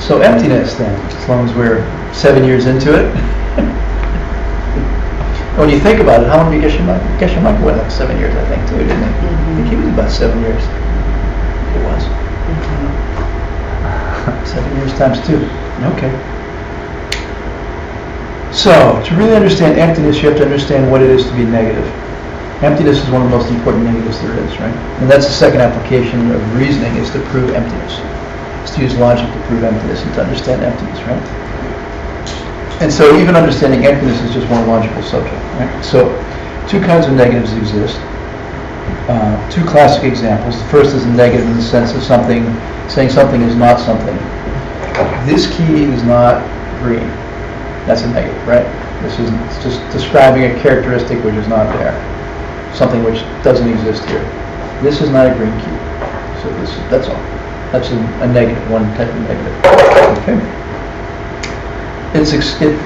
So emptiness then, as long as we're 7 years into it. When you think about it, how long did Geshe Michael went? Like 7 years, I think, too, didn't he? I think he was about 7 years. It was. 7 years times 2. Okay. So, to really understand emptiness, you have to understand what it is to be negative. Emptiness is one of the most important negatives there is, right? And that's the second application of reasoning, is to prove emptiness. It's to use logic to prove emptiness and to understand emptiness, right? And so even understanding emptiness is just one logical subject, right? So two kinds of negatives exist. Two classic examples. The first is a negative in the sense of something, saying something is not something. This key is not green. That's a negative, right? This is just describing a characteristic which is not there. Something which doesn't exist here. This is not a green key. So that's all. That's a negative, one type of negative. Okay.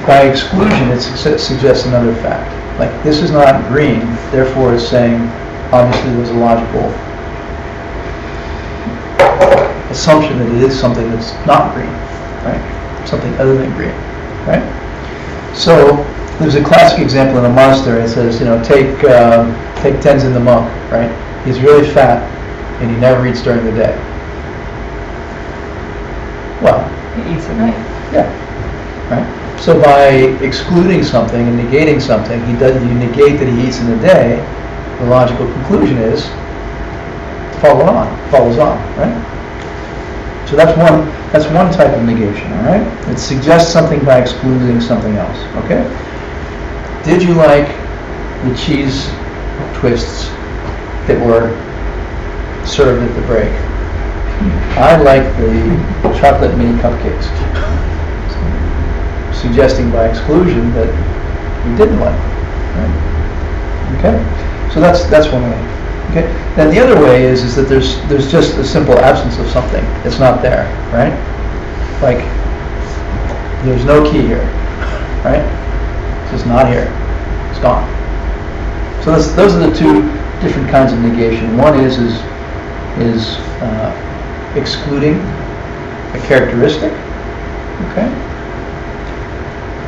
By exclusion, it suggests another fact. Like, this is not green, therefore it's saying, obviously there's a logical assumption that it is something that's not green, right? Something other than green, right? So, there's a classic example in a monastery. It says, take Tenzin the monk, right? He's really fat, and he never eats during the day. Well, he eats at night. Yeah. Right? So by excluding something and negating something, you negate that he eats in a day. The logical conclusion is follows on, right? So that's one type of negation, all right? It suggests something by excluding something else, okay? Did you like the cheese twists that were served at the break? I like the chocolate mini cupcakes. Suggesting by exclusion that you didn't like it, right? Okay, so that's one way. Okay, then the other way is that there's just a simple absence of something. It's not there, right? Like, there's no key here, right? It's just not here. It's gone. So those are the two different kinds of negation. One is excluding a characteristic. Okay.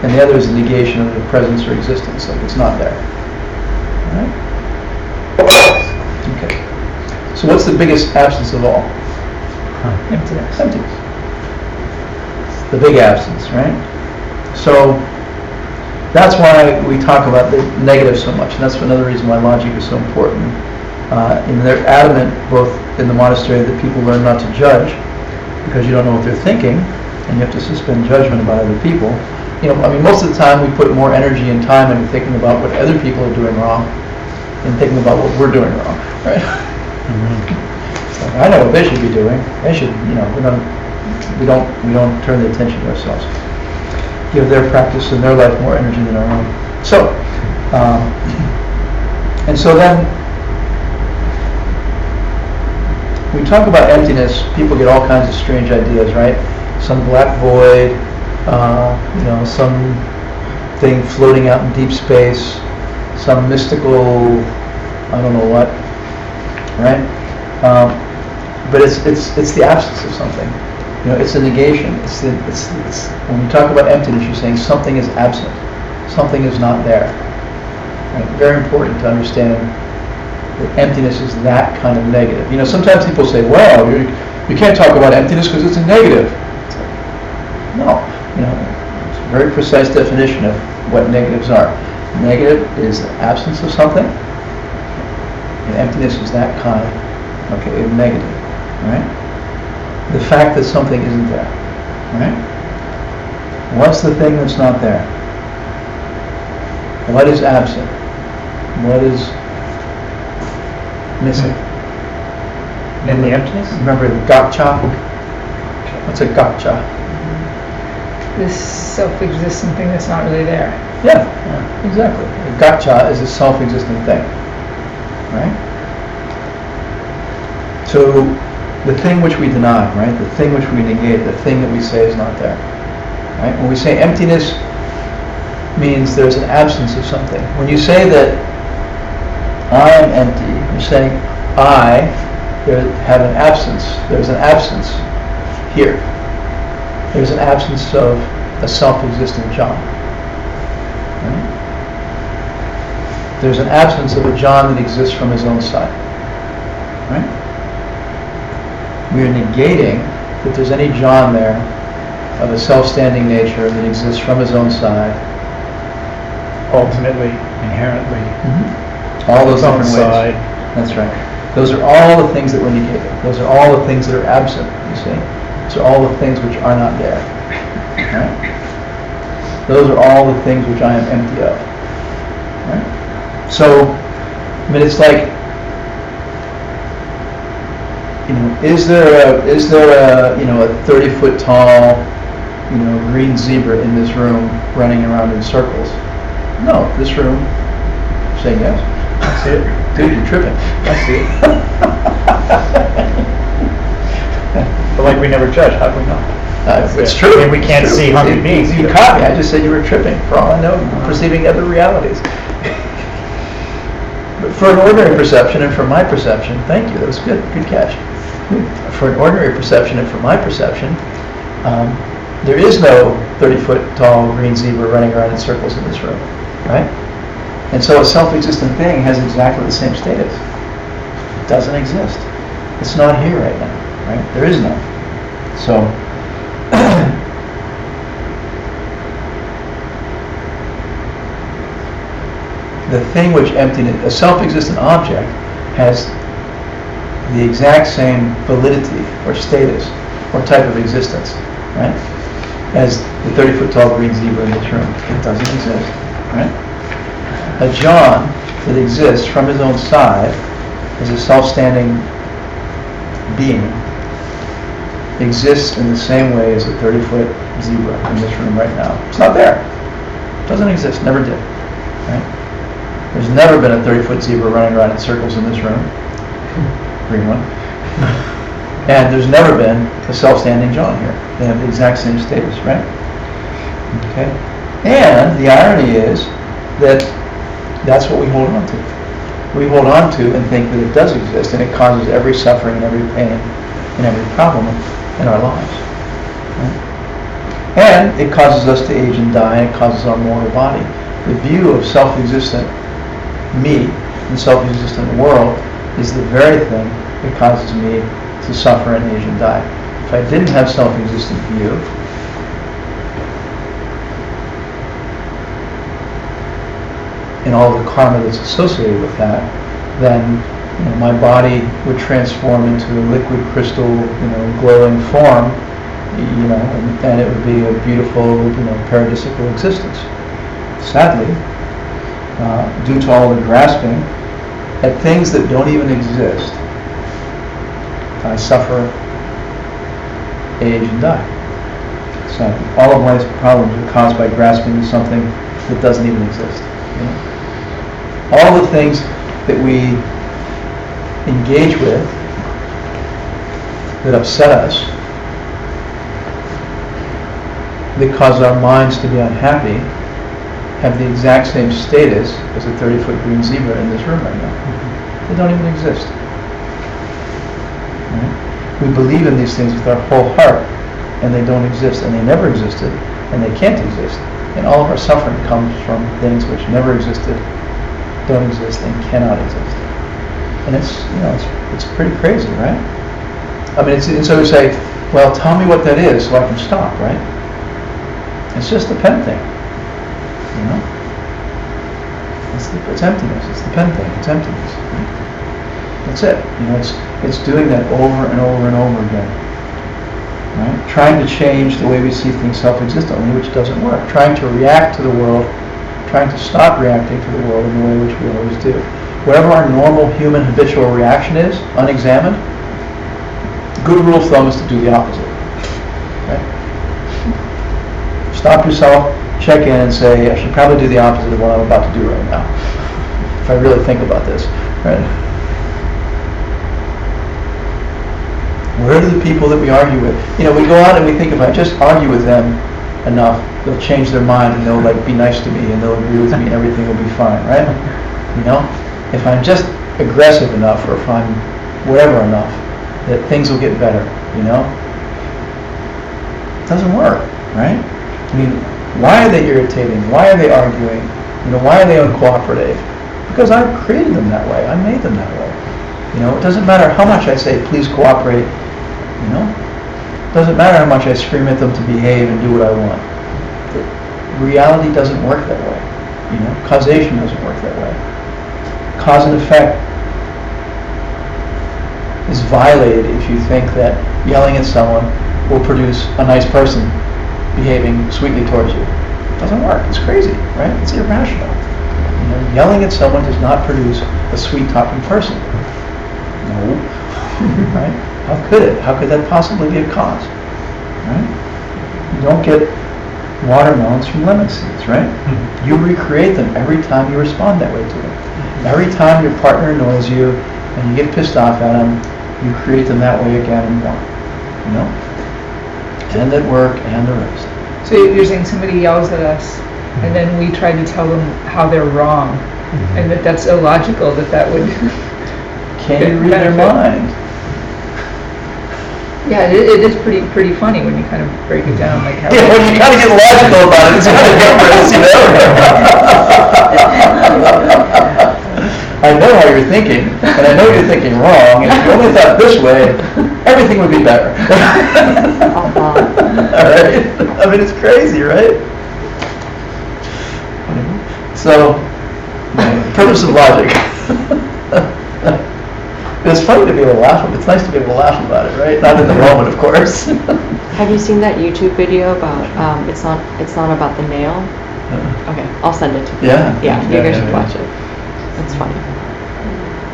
And the other is a negation of the presence or existence, like it's not there. All right? Okay. So what's the biggest absence of all? Emptiness. Emptiness. It's the big absence, right? So that's why we talk about the negative so much, and that's another reason why logic is so important. And they're adamant, both in the monastery, that people learn not to judge, because you don't know what they're thinking, and you have to suspend judgment about other people. Most of the time we put more energy and time into thinking about what other people are doing wrong than thinking about what we're doing wrong, right? Mm-hmm. Like, I know what they should be doing. They should, we don't turn the attention to ourselves. Give their practice and their life more energy than our own. So, and so then we talk about emptiness. People get all kinds of strange ideas, right? Some black void. Some thing floating out in deep space, some mystical, I don't know what, right? But it's the absence of something. It's a negation. It's when you talk about emptiness, you're saying something is absent, something is not there. Right? Very important to understand that emptiness is that kind of negative. Sometimes people say, "Well, you can't talk about emptiness because it's a negative." No. It's a very precise definition of what negatives are. Negative is the absence of something, and emptiness is that kind of negative, right? The fact that something isn't there, right? What's the thing that's not there? What is absent? What is missing? And the emptiness? Remember the gotcha? What's a gotcha? This self-existent thing that's not really there. Yeah, exactly. A gotcha is a self-existent thing, right? So the thing which we deny, right? The thing which we negate, the thing that we say is not there, right? When we say emptiness, means there's an absence of something. When you say that I am empty, you're saying I have an absence. There's an absence here. there's an absence of a self-existent John. Right? There's an absence of a John that exists from his own side. Right? We are negating that there's any John there of a self-standing nature that exists from his own side. Ultimately, inherently, All those his own different ways. side. That's right. Those are all the things that we're negating. Those are all the things that are absent, you see. Those are all the things which are not there. Right? Those are all the things which I am empty of. Right? So, I mean, it's like, you know, is there a 30-foot tall, green zebra in this room running around in circles? No, this room. Say yes. I see it. Dude, you're tripping. I see it. But like we never judge, how do we know? It's true. I mean, we can't It's true. see hungry beings You either. caught me. I just said you were tripping. For all I know, you're perceiving other realities. But for an ordinary perception and for my perception, thank you. That was good. Good catch. For an ordinary perception and for my perception, there is no 30-foot tall green zebra running around in circles in this room, right? And so a self-existent thing has exactly the same status. It doesn't exist. It's not here right now, right? There is none. So, the thing which emptiness, a self-existent object has the exact same validity or status or type of existence, right, as the 30-foot tall green zebra in this room. It doesn't exist, right? A John that exists from his own side as a self-standing being exists in the same way as a 30-foot zebra in this room right now. It's not there. It doesn't exist. Never did, right? There's never been a 30-foot zebra running around in circles in this room. Green one. And there's never been a self-standing John here. They have the exact same status, right? Okay. And the irony is that that's what we hold on to. We hold on to and think that it does exist, and it causes every suffering and every pain and every problem in our lives. Right? And it causes us to age and die, and it causes our mortal body. The view of self-existent me and self-existent world is the very thing that causes me to suffer and age and die. If I didn't have self-existent view, and all the karma that's associated with that, then my body would transform into a liquid crystal, glowing form, and it would be a beautiful, paradisical existence. Sadly, due to all the grasping at things that don't even exist, I suffer, age, and die. Sadly, all of life's problems are caused by grasping to something that doesn't even exist. All the things that we engage with that upset us, that cause our minds to be unhappy, have the exact same status as a 30-foot green zebra in this room right now. They don't even exist. Right? We believe in these things with our whole heart, and they don't exist, and they never existed, and they can't exist. And all of our suffering comes from things which never existed, don't exist, and cannot exist. And it's pretty crazy, right? I mean, and so we say, well, tell me what that is so I can stop, right? It's just the pen thing, It's emptiness. It's the pen thing. It's emptiness. Right? That's it. It's doing that over and over and over again. Right? Trying to change the way we see things self-existently, which doesn't work. Trying to react to the world, trying to stop reacting to the world in the way which we always do. Whatever our normal human habitual reaction is, unexamined, good rule of thumb is to do the opposite. Right? Stop yourself, check in and say, I should probably do the opposite of what I'm about to do right now. If I really think about this. Right? Where are the people that we argue with? We go out and we think if I just argue with them enough, they'll change their mind and they'll be nice to me and they'll agree with me and everything will be fine, right? If I'm just aggressive enough or if I'm whatever enough, that things will get better, doesn't work, right? I mean, why are they irritating? Why are they arguing? Why are they uncooperative? Because I created them that way. I made them that way. It doesn't matter how much I say, please cooperate. It doesn't matter how much I scream at them to behave and do what I want. Reality doesn't work that way. Causation doesn't work that way. Cause and effect is violated if you think that yelling at someone will produce a nice person behaving sweetly towards you. It doesn't work. It's crazy, right? It's irrational. Yelling at someone does not produce a sweet-talking person. No. Right? How could it? How could that possibly be a cause? Right? You don't get watermelons from lemon seeds, right? You recreate them every time you respond that way to them. Every time your partner annoys you and you get pissed off at them, you create them that way again and more. And at work and the rest. So you're saying somebody yells at us, and then we try to tell them how they're wrong, and that's illogical that would... Can you read their mind? Yeah, it is pretty funny when you kind of break it down, like how... Yeah, when you kind of get logical about it, it's kind of humorous, I know how you're thinking, and I know you're thinking wrong, and if you only thought this way, everything would be better. All right? I mean, it's crazy, right? So, purpose of logic. It's funny to be able to laugh. It's nice to be able to laugh about it, right? Not in the moment, of course. Have you seen that YouTube video about it's not about the nail? Okay, I'll send it to you. Yeah. You guys should watch it. It's funny.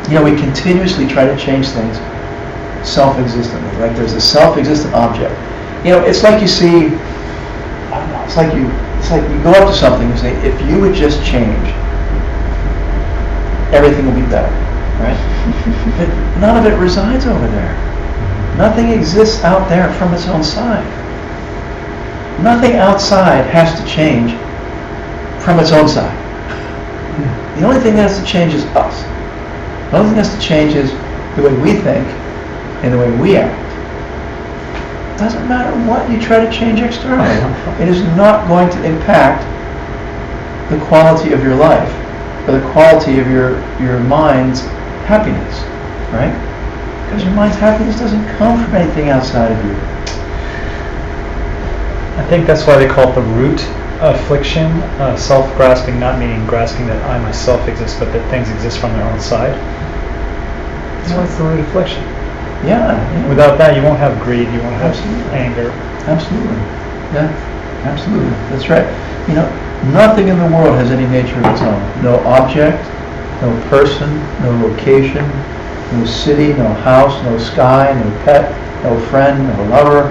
We continuously try to change things self-existently. Like there's a self-existent object. It's like you see. I don't know. It's like you go up to something and say, if you would just change, everything will be better, right? But none of it resides over there. Nothing exists out there from its own side. Nothing outside has to change from its own side. The only thing that has to change is us. The only thing that has to change is the way we think and the way we act. It doesn't matter what you try to change externally. It is not going to impact the quality of your life or the quality of your mind's happiness, right? Because your mind's happiness doesn't come from anything outside of you. I think that's why they call it the root affliction, self-grasping, not meaning grasping that I myself exist, but that things exist from their own side. So it's the root affliction. Yeah. Without that, you won't have greed, you won't have anger. Absolutely. Yeah, absolutely. That's right. Nothing in the world has any nature of its own. No object, no person, no location, no city, no house, no sky, no pet, no friend, no lover.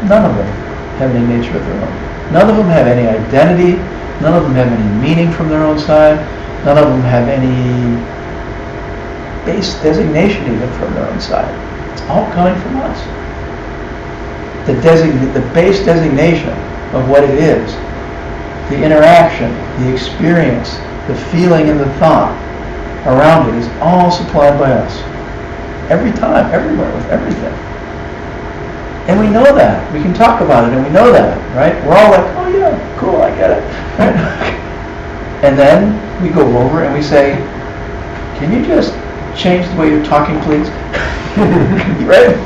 None of them have any nature of their own. None of them have any identity. None of them have any meaning from their own side. None of them have any base designation even from their own side. It's all coming from us. The base designation of what it is, the interaction, the experience, the feeling and the thought around it is all supplied by us. Every time, everywhere, with everything. And we know that. We can talk about it and we know that, right? We're all like, oh yeah, cool, I get it. Right? And then we go over and we say, can you just change the way you're talking, please? Right?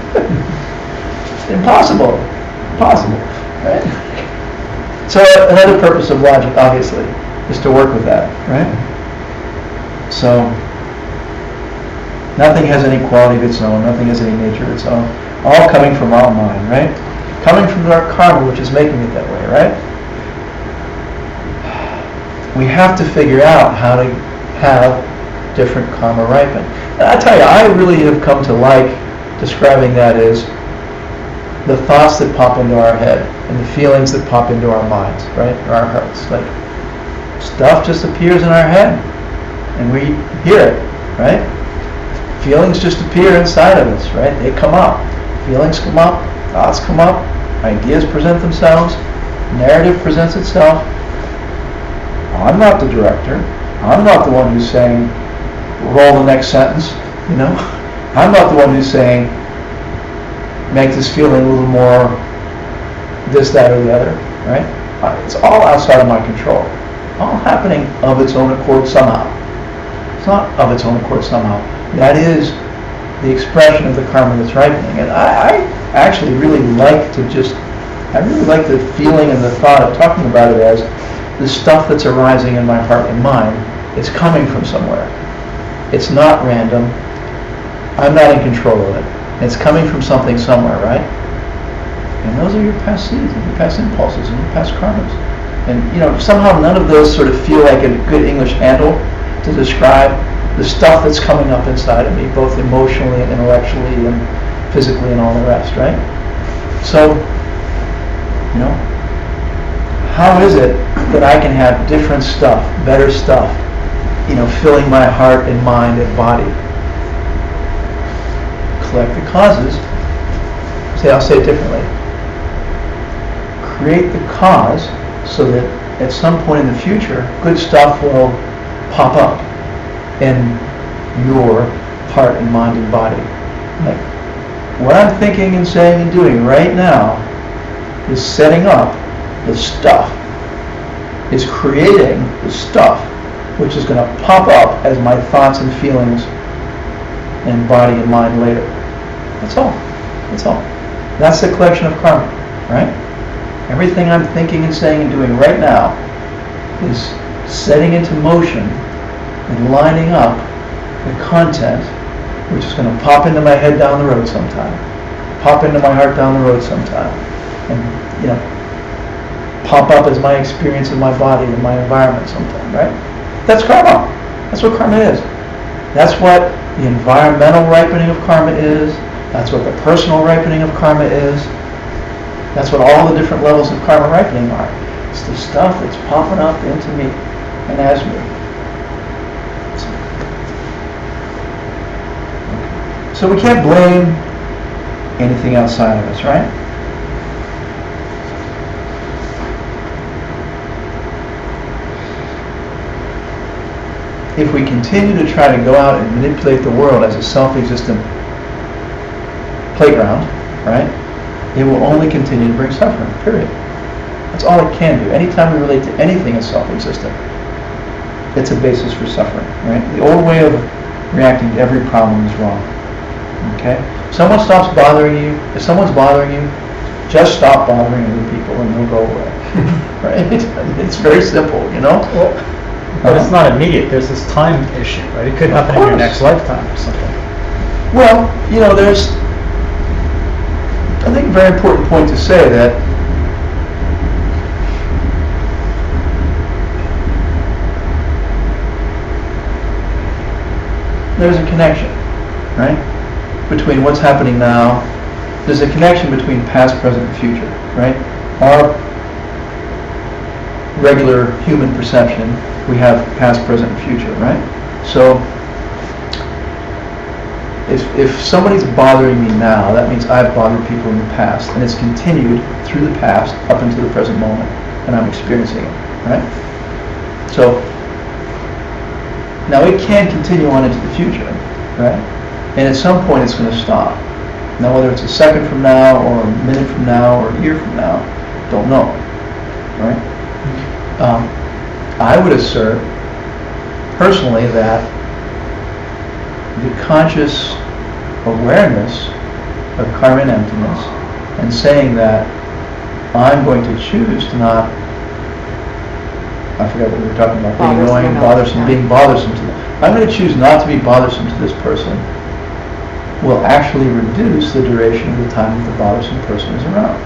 Impossible. Impossible. Right? So another purpose of logic, obviously, is to work with that, right? So nothing has any quality of its own, nothing has any nature of its own. All coming from our mind, right? Coming from our karma, which is making it that way, right? We have to figure out how to have different karma ripen. And I tell you, I really have come to like describing that as the thoughts that pop into our head and the feelings that pop into our minds, right? Or our hearts. Like, stuff just appears in our head and we hear it, right? Feelings just appear inside of us, right? They come up. Feelings come up, thoughts come up, ideas present themselves, narrative presents itself. I'm not the director. I'm not the one who's saying, roll the next sentence, I'm not the one who's saying, make this feeling a little more this, that, or the other, right? It's all outside of my control. All happening of its own accord somehow. It's not of its own accord somehow. That is the expression of the karma that's ripening. And I actually really like the feeling and the thought of talking about it as the stuff that's arising in my heart and mind is coming from somewhere. It's not random. I'm not in control of it. It's coming from something somewhere, right? And those are your past seeds and your past impulses and your past karmas. And somehow none of those sort of feel like a good English handle to describe the stuff that's coming up inside of me, both emotionally and intellectually and physically and all the rest, right? So, how is it that I can have different stuff, better stuff, filling my heart and mind and body? Collect the causes. I'll say it differently. Create the cause so that at some point in the future, good stuff will pop up in your heart and mind and body. Like, what I'm thinking and saying and doing right now is setting up the stuff, is creating the stuff which is going to pop up as my thoughts and feelings and body and mind later. That's all. That's all. That's the collection of karma, right? Everything I'm thinking and saying and doing right now is setting into motion and lining up the content which is going to pop into my head down the road sometime, pop into my heart down the road sometime, and pop up as my experience of my body and my environment sometime, right? That's karma. That's what karma is. That's what the environmental ripening of karma is. That's what the personal ripening of karma is. That's what all the different levels of karma ripening are. It's the stuff that's popping up into me and as me. So we can't blame anything outside of us, right? If we continue to try to go out and manipulate the world as a self-existent playground, right, it will only continue to bring suffering, period. That's all it can do. Anytime we relate to anything as self-existent, it's a basis for suffering, right? The old way of reacting to every problem is wrong, okay? If someone stops bothering you, if someone's bothering you, just stop bothering other people and they'll go away, right? It's very simple, Well, but it's not immediate. There's this time issue, right? It could happen in your next lifetime or something. Well, there's, I think, a very important point to say that there's a connection, right, between what's happening now. There's a connection between past, present, and future, right? Our regular human perception, we have past, present, and future, right? So if somebody's bothering me now, that means I've bothered people in the past, and it's continued through the past up into the present moment, and I'm experiencing it, right? So now it can continue on into the future, right? And at some point it's going to stop. Now whether it's a second from now, or a minute from now, or a year from now, don't know, right? I would assert personally that the conscious awareness of karma and emptiness, and saying that I'm going to choose to not, I forgot what we were talking about, being annoying, bothersome, being bothersome to them. I'm going to choose not to be bothersome to this person will actually reduce the duration of the time that the bothersome person is around.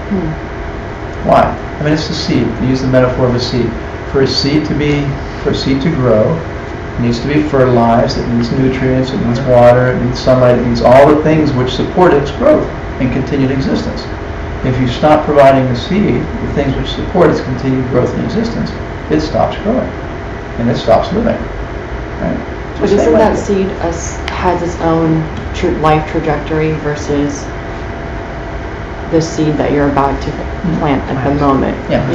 Why? I mean, it's the seed. We use the metaphor of a seed. For a seed to grow, it needs to be fertilized, it needs nutrients, it needs water, it needs sunlight, it needs all the things which support its growth and continued existence. If you stop providing the seed, the things which support its continued growth and existence, it stops growing and it stops living. Right? But isn't that seed has its own life trajectory versus the seed that you're about to plant at the moment? Yeah.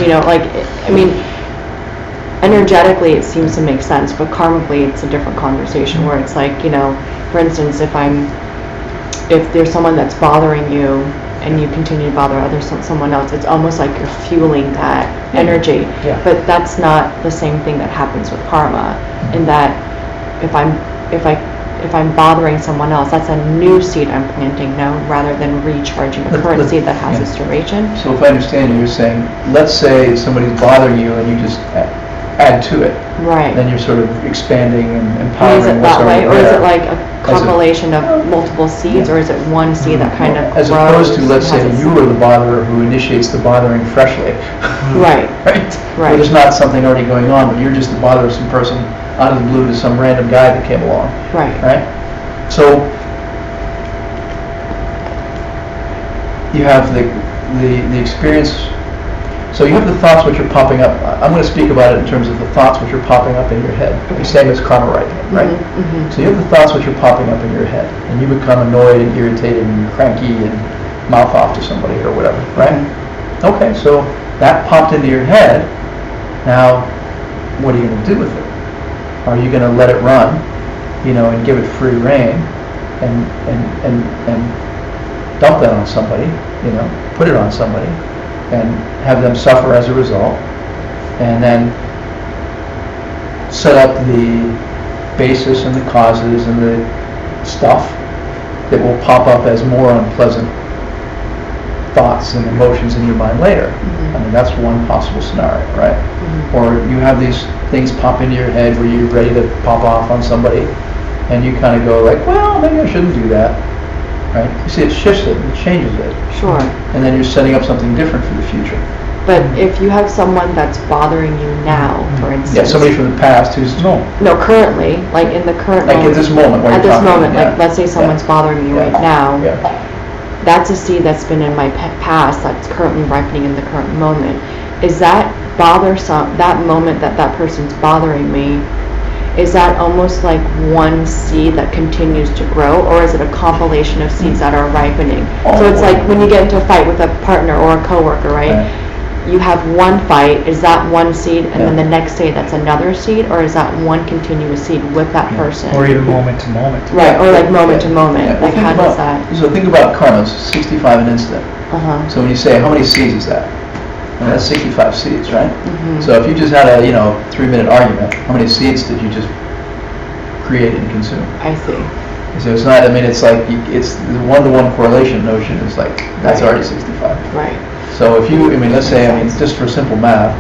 Energetically it seems to make sense, but karmically it's a different conversation where it's like, for instance, if there's someone that's bothering you and you continue to bother someone else, it's almost like you're fueling that energy. Yeah. But that's not the same thing that happens with karma, in that if I'm bothering someone else, that's a new seed I'm planting now, rather than recharging a current seed that has its duration. So if I understand you, you're saying, let's say somebody's bothering you and you just add to it. Right. Then you're sort of expanding and Is empowering it what's that way, already or is there. it like a compilation of multiple seeds, or is it one seed that kind of As grows? opposed to, let's and say, has its- you are the botherer who initiates the bothering freshly. Right. Right? Where Right. there's not something already going on, but you're just the bothersome person out of the blue to some random guy that came along. Right. Right? So you have the experience. So you have the thoughts which are popping up. I'm going to speak about it in terms of the thoughts which are popping up in your head. The same as karma writing, right? Mhm. So you have the thoughts which are popping up in your head, and you become annoyed and irritated and cranky and mouth off to somebody or whatever, right? Okay, so that popped into your head. Now, what are you going to do with it? Are you going to let it run, and give it free rein, and dump that on somebody, put it on somebody, and have them suffer as a result, and then set up the basis and the causes and the stuff that will pop up as more unpleasant thoughts and emotions in your mind later? I mean, that's one possible scenario, right? Or you have these things pop into your head where you're ready to pop off on somebody, and you kind of go like, well, maybe I shouldn't do that, right? You see, it shifts it, it changes it, Sure. and then you're setting up something different for the future. But if you have someone that's bothering you now, for instance. Yeah, somebody from the past who's, No. No, currently, like in the current like moment. at this moment while At you're this talking. moment, yeah. like, let's say someone's Yeah. bothering you Yeah. right now. Yeah, That's a seed that's been in my past that's currently ripening in the current moment. Is that bothersome, that moment that person's bothering me, is that almost like one seed that continues to grow, or is it a compilation of seeds that are ripening? So it's like when you get into a fight with a partner or a coworker, right? Right. You have one fight, is that one seed, and then Yeah. the next day that's another seed, or is that one continuous seed with that person? Or even moment to moment. Right, or like moment to moment, Yeah, like think how does about- that? So think about karma, 65 an instant. Uh-huh. So when you say, how many seeds is that? And that's 65 seeds, right? Mhm. So if you just had a, 3-minute argument, how many seeds did you just create and consume? I see. So it's not, it's like, it's the one-to-one correlation notion is like, that's Right. already 65. Right. So if you, let's say, just for simple math.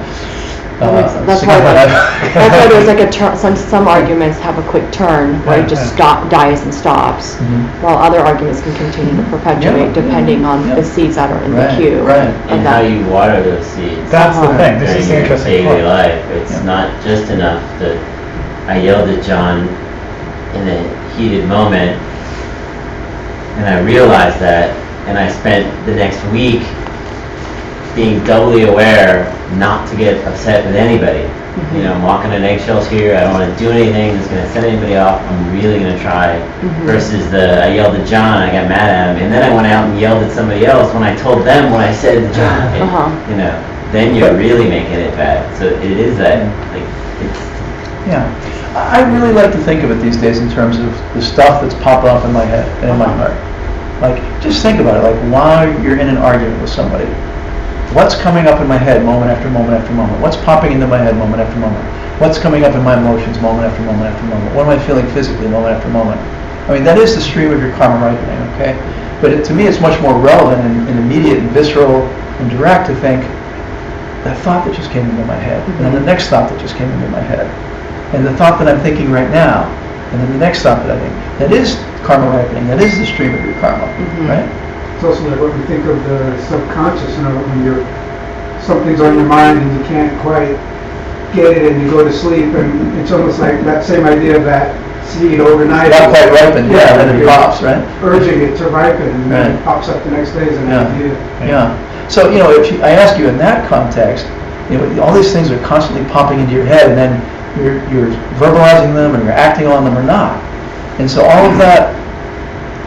That's why there's like a turn, some arguments have a quick turn where it just dies and stops, Mhm. while other arguments can continue to perpetuate Yeah. depending on Yeah. the seeds that are in the Right, queue. right. of And how that. you water those seeds That's the Uh-huh. thing. This during is the your interesting daily part. life. It's Yeah. not just enough that I yelled at John in a heated moment, and I realized that, and I spent the next week being doubly aware not to get upset with anybody. I'm walking on eggshells here. I don't want to do anything that's going to set anybody off. I'm really going to try. Versus I yelled at John, I got mad at him, and then I went out and yelled at somebody else when I told them what I said to John. And, Uh-huh. then you're really making it bad. So it is that, like, it's Yeah. I really like to think of it these days in terms of the stuff that's popping up in my head and in my heart. Like, just think about it, like while you're in an argument with somebody, what's coming up in my head moment after moment after moment? What's popping into my head moment after moment? What's coming up in my emotions moment after moment after moment? What am I feeling physically moment after moment? I mean, that is the stream of your karma ripening, okay? But to me, it's much more relevant and immediate and visceral and direct to think, that thought that just came into my head, and then the next thought that just came into my head, and the thought that I'm thinking right now, and then the next thought that I think, that is karma ripening, that is the stream of your karma, right? It's also like what we think of the subconscious, when something's on your mind and you can't quite get it and you go to sleep, and it's almost like that same idea of that seed overnight. Not quite ripened, yeah, then it you're pops, right? Urging it to ripen, and then Right. it pops up the next day as an Yeah. idea. Yeah. So, I ask you in that context, all these things are constantly popping into your head, and then you're verbalizing them, and you're acting on them or not. And so all of that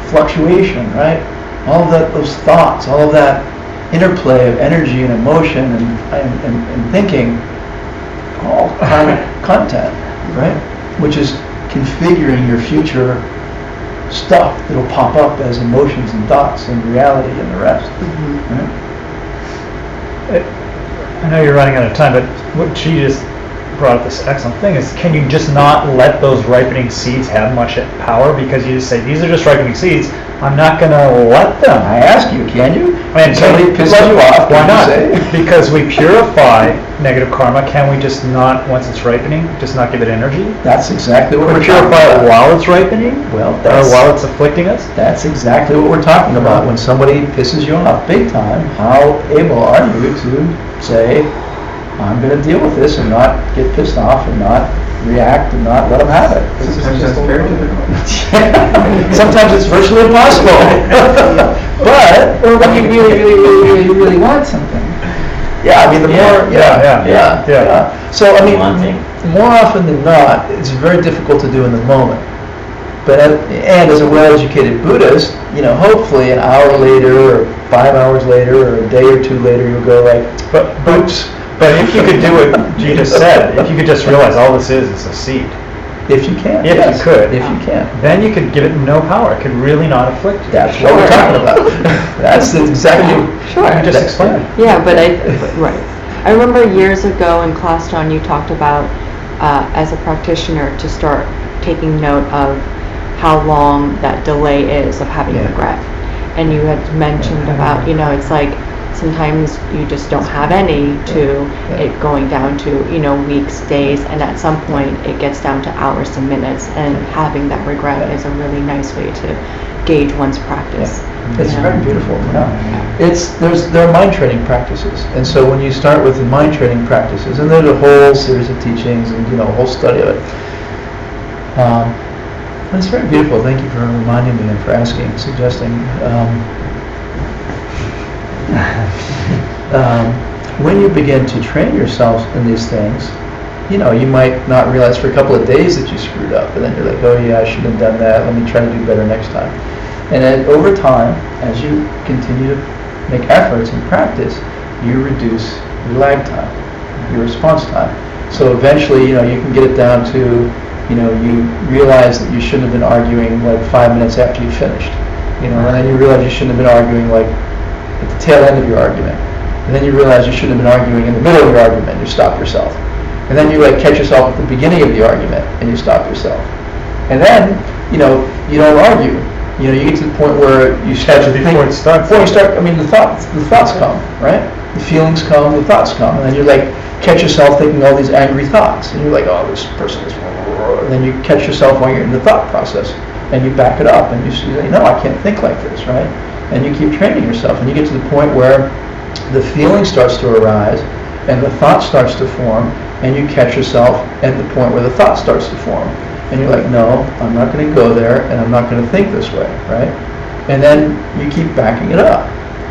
fluctuation, right? All of those thoughts, all of that interplay of energy and emotion and thinking, all karmic content, right? Which is configuring your future stuff that'll pop up as emotions and thoughts and reality and the rest. Right? I know you're running out of time, but what she just brought up this excellent thing is, can you just not let those ripening seeds have much power? Because you just say, these are just ripening seeds, I'm not gonna let them. I ask you, can you? And Somebody pisses you off, why can you not? say? Because we purify negative karma, can we just not, once it's ripening, just not give it energy? That's exactly what Can we we're talking purify it about. while it's ripening? Well, Or while it's afflicting us? that's exactly what we're talking about. When somebody pisses you off big time, how able are you to say, I'm going to deal with this and not get pissed off and not react and not let them have it? Sometimes that's very difficult. Sometimes it's virtually impossible. But, Or when you really want something. yeah, I mean, the more, Yeah. So, I mean, Wanting. more often than not, it's very difficult to do in the moment. But, and as a well-educated Buddhist, hopefully an hour later, or 5 hours later, or a day or two later, you'll go like, oops. But if you could do what you just said, if you could just realize all this is a seed, If you can. If you yes, could. If you can. then you could give it no power. It could really not afflict you. That's what we're Sure. talking about. That's exactly. Sure. You just explained it. Yeah, but right. I remember years ago in class, John, you talked about, as a practitioner, to start taking note of how long that delay is of having Yeah. regret. And you had mentioned about, it's like, sometimes you just don't have any, to it going down to, weeks, days, and at some point it gets down to hours to minutes, and having that regret is a really nice way to gauge one's practice. It's Yeah. very beautiful. Yeah. There are mind training practices, and so when you start with the mind training practices, and there's a whole series of teachings and a whole study of it. It's very beautiful. Thank you for reminding me and for asking, suggesting. When you begin to train yourself in these things, you might not realize for a couple of days that you screwed up, and then you're like, oh yeah, I shouldn't have done that. Let me try to do better next time. And then over time, as you continue to make efforts and practice, you reduce your lag time, your response time. So eventually, you can get it down to, you realize that you shouldn't have been arguing like 5 minutes after you finished, and then you realize you shouldn't have been arguing like at the tail end of your argument. And then you realize you shouldn't have been arguing in the middle of your argument, you stop yourself. And then you catch yourself at the beginning of the argument and you stop yourself. And then, you don't argue. You get to the point where you start to think, Before it starts. Before you start, the thoughts come, right? The feelings come, the thoughts come. And then you catch yourself thinking all these angry thoughts. And you're like, oh, this person is, and then you catch yourself while you're in the thought process. And you back it up and you say, no, I can't think like this, right? And you keep training yourself, and you get to the point where the feeling starts to arise and the thought starts to form, and you catch yourself at the point where the thought starts to form. And you're like, no, I'm not going to go there, and I'm not going to think this way, right? And then you keep backing it up.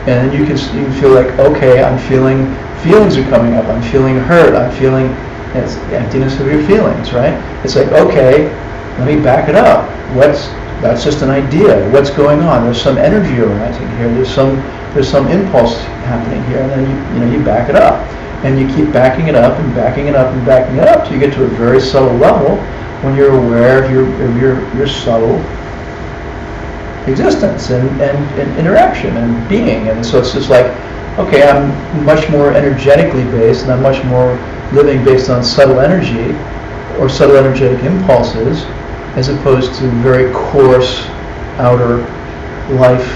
And then you can feel like, okay, I'm feeling, feelings are coming up, I'm feeling hurt, I'm feeling, it's the emptiness of your feelings, right? It's like, okay, let me back it up. That's just an idea. What's going on? There's some energy arising here. There's some impulse happening here, and then you back it up, and you keep backing it up and backing it up and backing it up till you get to a very subtle level when you're aware of your subtle existence and interaction and being. And so it's just like, okay, I'm much more energetically based, and I'm much more living based on subtle energy or subtle energetic impulses, as opposed to very coarse outer life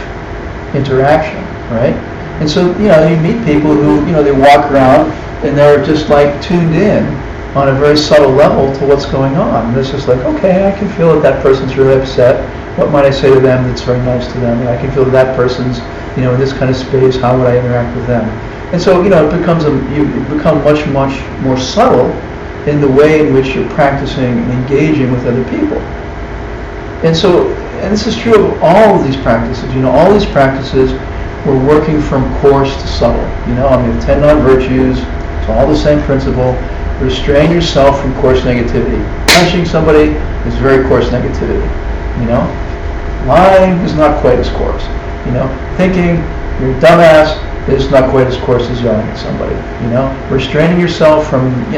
interaction, right? And so, you meet people who, they walk around and they're just tuned in on a very subtle level to what's going on. And it's just like, okay, I can feel that person's really upset. What might I say to them that's very nice to them? And I can feel that person's, in this kind of space, how would I interact with them? And so, you become much more subtle in the way in which you're practicing and engaging with other people. And so, and this is true of all of these practices. All these practices, we're working from coarse to subtle. The 10 non-virtues, it's all the same principle. Restrain yourself from coarse negativity. Punching somebody is very coarse negativity. Lying is not quite as coarse. Thinking you're a dumbass is not quite as coarse as yelling at somebody. Restraining yourself from, you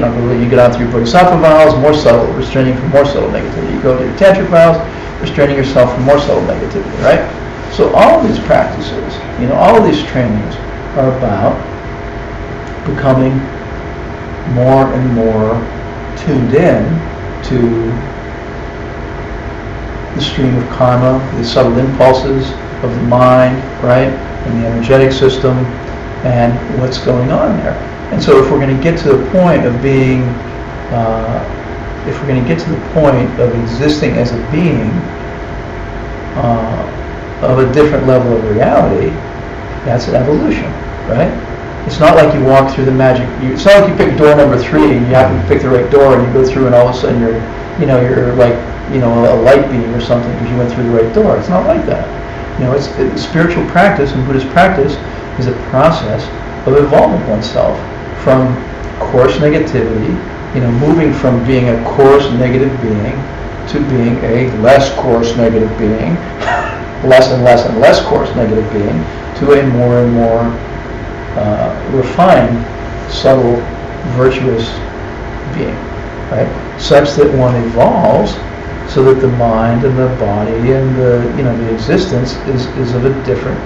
get out through your bodhisattva vows, more subtle. Restraining from more subtle negativity. You go to your tantric vows, restraining yourself from more subtle negativity, right? So all of these practices, all of these trainings are about becoming more and more tuned in to the stream of karma, the subtle impulses of the mind, right, and the energetic system, and what's going on there. And so if we're going to get to the point of being, if we're going to get to the point of existing as a being of a different level of reality, that's an evolution, right? It's not like you walk through the magic, it's not like you pick door number 3 and you happen to pick the right door and you go through and all of a sudden you're like, a light beam or something because you went through the right door. It's not like that. It's spiritual practice and Buddhist practice is a process of evolving oneself from coarse negativity, moving from being a coarse negative being to being a less coarse negative being, less and less and less coarse negative being, to a more and more refined, subtle, virtuous being, right? Such that one evolves so that the mind and the body and the existence is of a different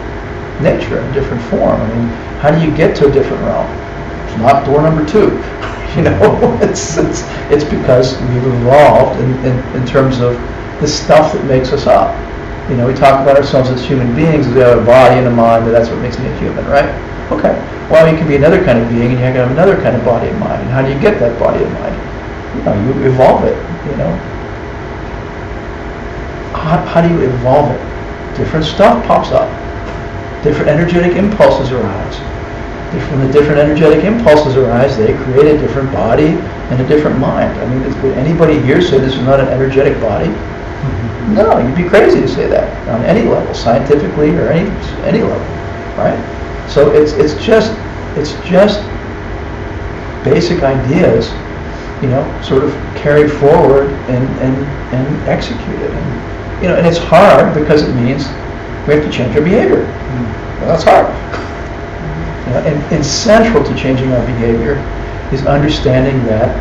nature, a different form. I mean, how do you get to a different realm? It's not door number 2. It's because we've evolved in terms of the stuff that makes us up. We talk about ourselves as human beings, as we have a body and a mind, and that's what makes me a human, right? Okay. Well, you can be another kind of being, and you can have another kind of body and mind. And how do you get that body and mind? You evolve it. How do you evolve it? Different stuff pops up. Different energetic impulses arise. When the different energetic impulses arise, they create a different body and a different mind. I mean, would anybody here say this is not an energetic body? No, you'd be crazy to say that on any level, scientifically or any level, right? So it's just basic ideas, sort of carried forward and executed. And it's hard because it means we have to change our behavior. Well, that's hard. And central to changing our behavior is understanding that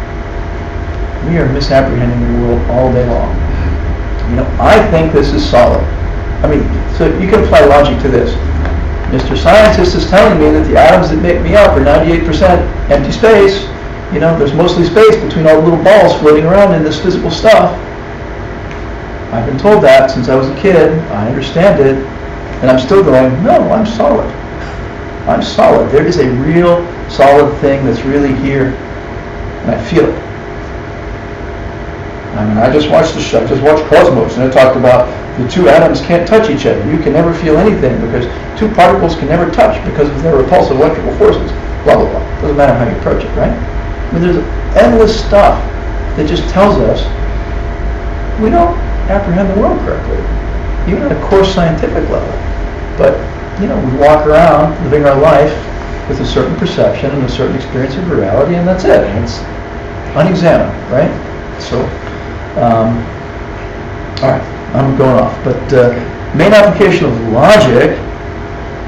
we are misapprehending the world all day long. I think this is solid. I mean, so you can apply logic to this. Mr. Scientist is telling me that the atoms that make me up are 98% empty space. There's mostly space between all the little balls floating around in this physical stuff. I've been told that since I was a kid. I understand it. And I'm still going, no, I'm solid. I'm solid. There is a real solid thing that's really here. And I feel it. I mean, I just watched Cosmos, and it talked about the two atoms can't touch each other. You can never feel anything because two particles can never touch because of their repulsive electrical forces. Blah, blah, blah. Doesn't matter how you approach it, right? I mean, there's endless stuff that just tells us we don't apprehend the world correctly, even at a coarse scientific level. But, we walk around living our life with a certain perception and a certain experience of reality, and that's it. And it's unexamined, right? So, all right, I'm going off. But main application of logic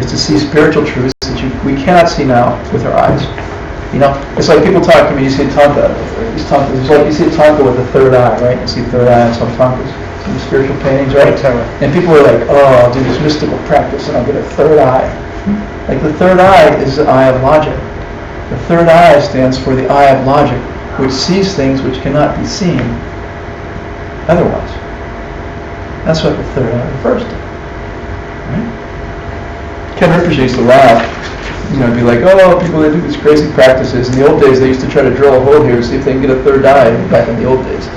is to see spiritual truths that we cannot see now with our eyes. It's like people talk to me, you see Tonka. It's like you see Tonka with a third eye, right? You see third eye in some Tonkas, some spiritual paintings, right? And people are like, oh, I'll do this mystical practice and I'll get a third eye. Like the third eye is the eye of logic. The third eye stands for the eye of logic, which sees things which cannot be seen otherwise. That's what the third eye refers to. Right? Ken Rinpoche used to laugh. Be like, oh, people that do these crazy practices. In the old days, they used to try to drill a hole here to see if they can get a third eye. Back in the old days,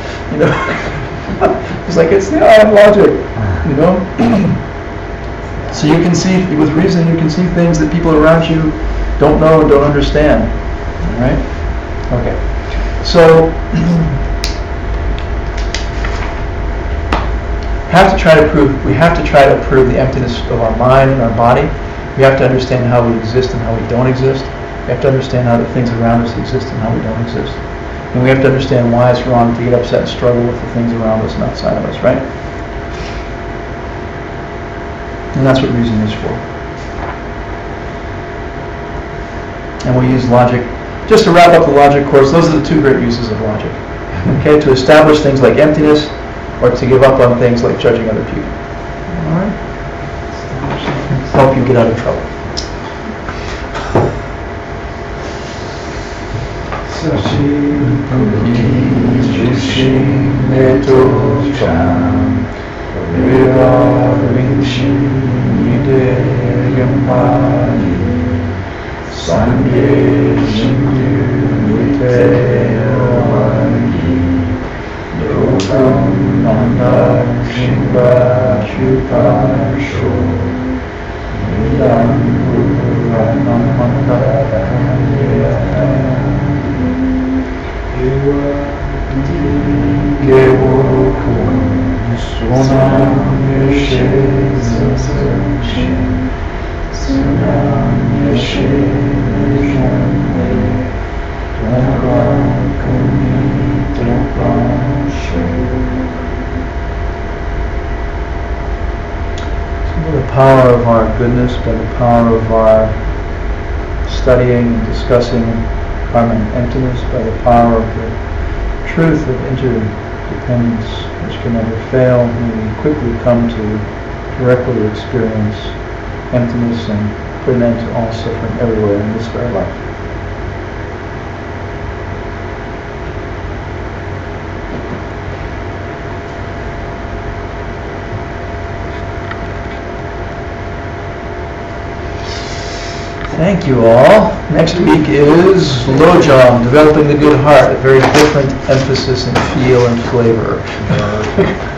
it's like it's the eye of logic. So you can see with reason. You can see things that people around you don't know and don't understand. All right? Okay. So we have to try to prove the emptiness of our mind and our body. We have to understand how we exist and how we don't exist. We have to understand how the things around us exist and how we don't exist. And we have to understand why it's wrong to get upset and struggle with the things around us and outside of us, right? And that's what reason is for. And we use logic. Just to wrap up the logic course, those are the two great uses of logic. Okay, to establish things like emptiness or to give up on things like judging other people. All right? Help you get out of trouble. By the power of our goodness, by the power of our studying and discussing karma and emptiness, by the power of the truth of interdependence, which can never fail, may we quickly come to directly experience emptiness and put an end to all suffering everywhere in this very life. Thank you all. Next week is Lojong, Developing the Good Heart, a very different emphasis and feel and flavor.